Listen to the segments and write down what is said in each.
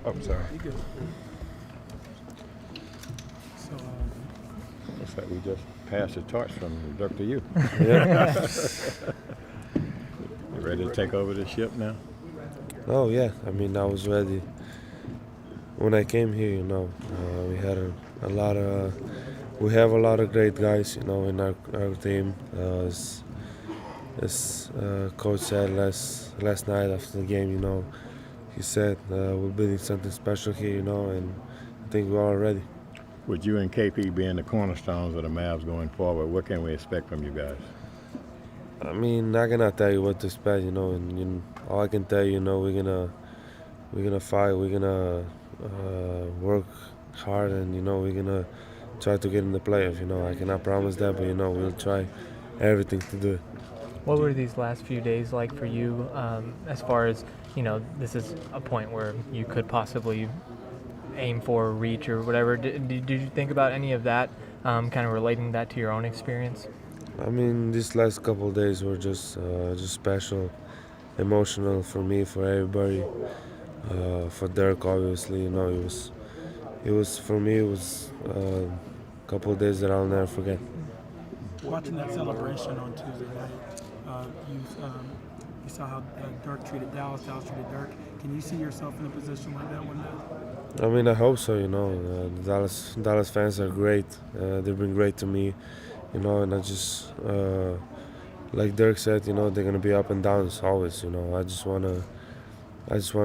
Oh, sorry. You good. So, Looks like we just passed the torch from Dirk to you. Yeah. You ready to take over the ship now? Oh yeah. I mean, I was ready when I came here. We had a lot of we have a lot of great guys. In our team. As coach said last night after the game. He said we're building something special here. And I think we're all ready. With you and KP being the cornerstones of the Mavs going forward, what can we expect from you guys? I mean, I cannot tell you what to expect. And all I can tell you, we're gonna fight. We're gonna work hard, and we're gonna try to get in the playoffs. I cannot promise that, but we'll try everything to do it. What were these last few days like for you, as far as, this is a point where you could possibly aim for, reach, or whatever. Did you think about any of that, kind of relating that to your own experience? I mean, these last couple of days were just special, emotional for me, for everybody, for Dirk obviously. It was for me. It was a couple of days that I'll never forget. watching that celebration on Tuesday night, you saw how Dirk treated Dallas, Dallas treated Dirk. Can you see yourself in a position like that one day? I mean, I hope so. The Dallas fans are great. They've been great to me. And I just, like Dirk said, they're gonna be up and downs always. I just wanna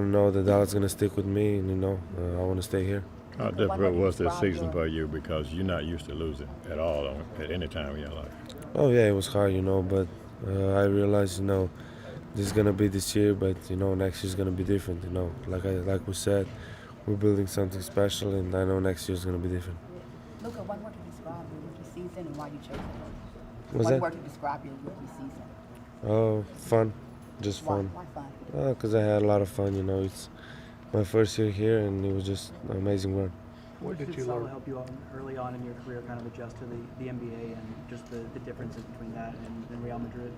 know that Dallas is gonna stick with me, and I wanna stay here. How difficult was this season for you because you're not used to losing at all at any time in your life? Oh yeah, it was hard, but I realized, this is gonna be this year, but next year's gonna be different. Like we said, we're building something special, and I know next year's gonna be different. Luka, one word to describe your rookie season and why you chose it. What's One that? word to describe your rookie season. Oh, fun, just fun. Why fun? Because I had a lot of fun. It's my first year here, and it was just an amazing run. What did Sala help you early on in your career kind of adjust to the NBA and just the differences between that and Real Madrid?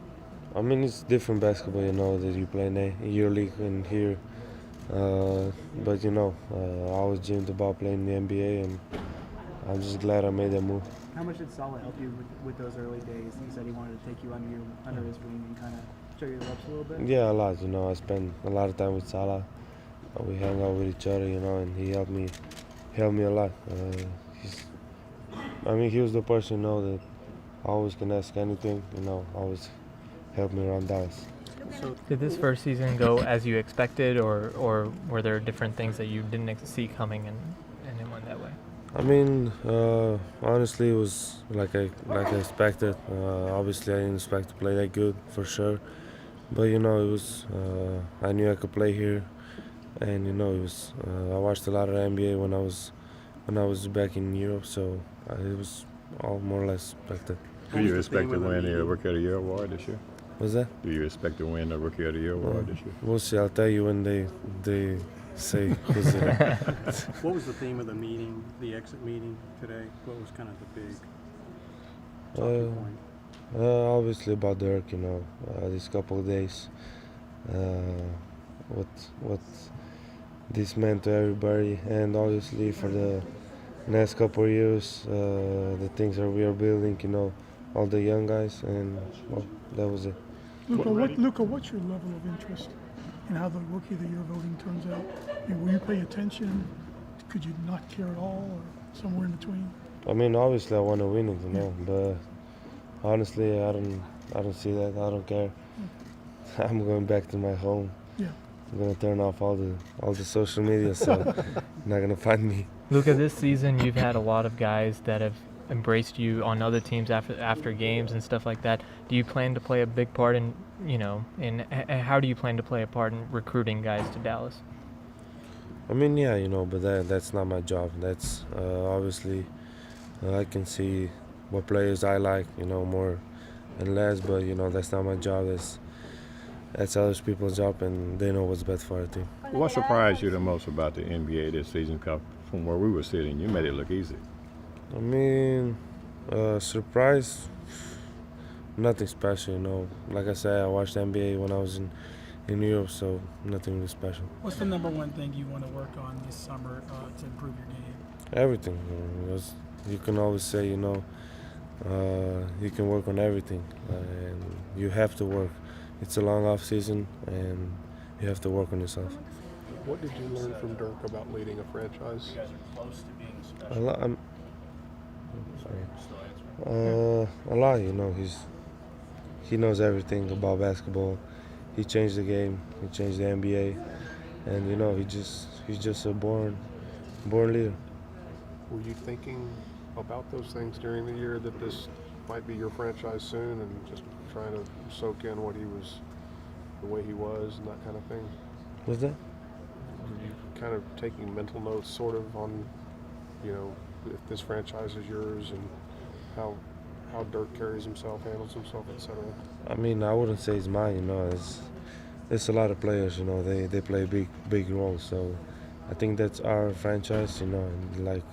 I mean, it's different basketball, that you play in a EuroLeague and here. But I always dreamed about playing in the NBA, and I'm just glad I made that move. How much did Sala help you with those early days? He said he wanted to take you under his wing and kind of show you the ropes a little bit? Yeah, a lot. I spent a lot of time with Salah. We hang out with each other, and he helped me a lot. He was the person, that I always can ask anything, always helped me around Dallas. So did this first season go as you expected, or were there different things that you didn't see coming and it went that way? I mean, honestly, it was like I expected. Obviously, I didn't expect to play that good, for sure. But, it was, I knew I could play here. And, it was, I watched a lot of NBA when I was back in Europe, so it was all more or less expected. Do you expect to win the Rookie of the Year award this year? What's that? Do you expect to win the Rookie of the Year award this year? We'll see. I'll tell you when they say who's in it. What was the theme of the meeting, the exit meeting today? What was kind of the big talking point? Obviously about Dirk, these couple of days. What this meant to everybody, and obviously for the next couple of years, the things that we are building, all the young guys, and well, that was it. Luka, what's your level of interest in how the Rookie of the Year voting turns out? Will you pay attention? Could you not care at all, or somewhere in between? I mean, obviously I want to win it, but honestly, I don't see that. I don't care. I'm going back to my home. Yeah. I'm gonna turn off all the social media, so you're not gonna find me. Luka, this season you've had a lot of guys that have embraced you on other teams after games and stuff like that. Do you plan to play a big part in how do you plan to play a part in recruiting guys to Dallas? I mean, yeah, but that's not my job. That's obviously I can see what players I like, more and less, but that's not my job. That's other people's job, and they know what's best for our team. What surprised you the most about the NBA this season? 'Cause from where we were sitting, you made it look easy. I mean, surprise, nothing special, Like I said, I watched NBA when I was in in Europe, so nothing really special. What's the number one thing you want to work on this summer to improve your game? Everything. Because you can always say, you can work on everything, and you have to work. It's a long off season, and you have to work on yourself. What did you learn from Dirk about leading a franchise? A lot. A lot. He knows everything about basketball. He changed the game. He changed the NBA, and he's just a born leader. Were you thinking about those things during the year, that this might be your franchise soon, and just trying to soak in the way he was and that kind of thing? What's that? Were you kind of taking mental notes sort of on, if this franchise is yours and how Dirk carries himself, handles himself, etc.? I mean, I wouldn't say it's mine. It's a lot of players. They play big roles. So I think that's our franchise. And like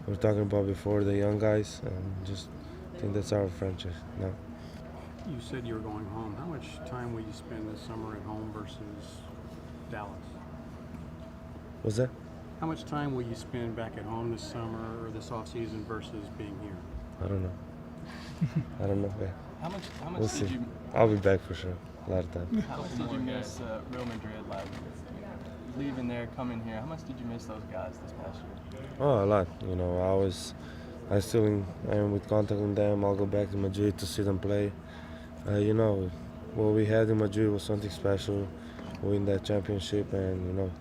we were talking about before, the young guys. Just think that's our franchise now. You said you were going home. How much time will you spend this summer at home versus Dallas? What's that? How much time will you spend back at home this summer or this off season versus being here? I don't know. Yeah. How much We'll did see. you I'll be back for sure. A lot of time. how much did you miss Real Madrid, like leaving there, coming here? How much did you miss those guys this past year? Oh, a lot. I still am with contact with them. I'll go back to Madrid to see them play. What we had in Madrid was something special. Win that championship, and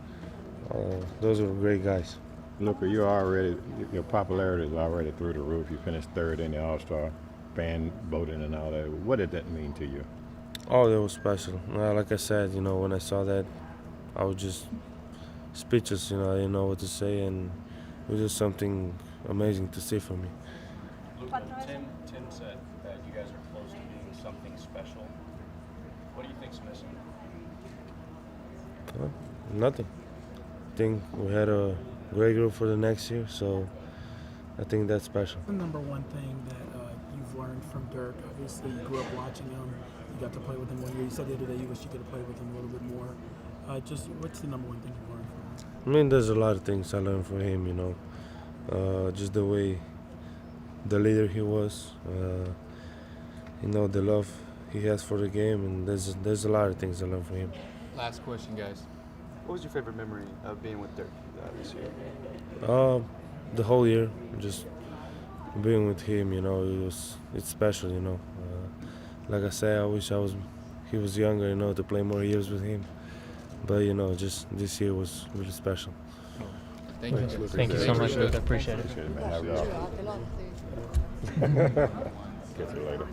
those were great guys. Luka, your popularity is already through the roof. You finished third in the All-Star fan voting and all that. What did that mean to you? Oh, that was special. Like I said, when I saw that, I was just speechless. I didn't know what to say, and it was just something amazing to see for me. Luka, Tim said that you guys are close to being something special. What do you think's missing? Nothing. I think we had a great group for the next year, so I think that's special. The number one thing that you've learned from Dirk, obviously you grew up watching him, you got to play with him 1 year. You said the other day you wish you could have played with him a little bit more. Just what's the number one thing you learned from him? I mean, there's a lot of things I learned from him, just the way, the leader he was, the love he has for the game, and there's a lot of things I learned from him. Last question, guys. What was your favorite memory of being with Dirk this year? The whole year, just being with him, it's special, like I say, I wish he was younger, to play more years with him. But, just this year was really special. Thank you. Thank you so much, Luka. Appreciate it. Appreciate it, man. Have it Sure, all. I'll fill out the Catch you later.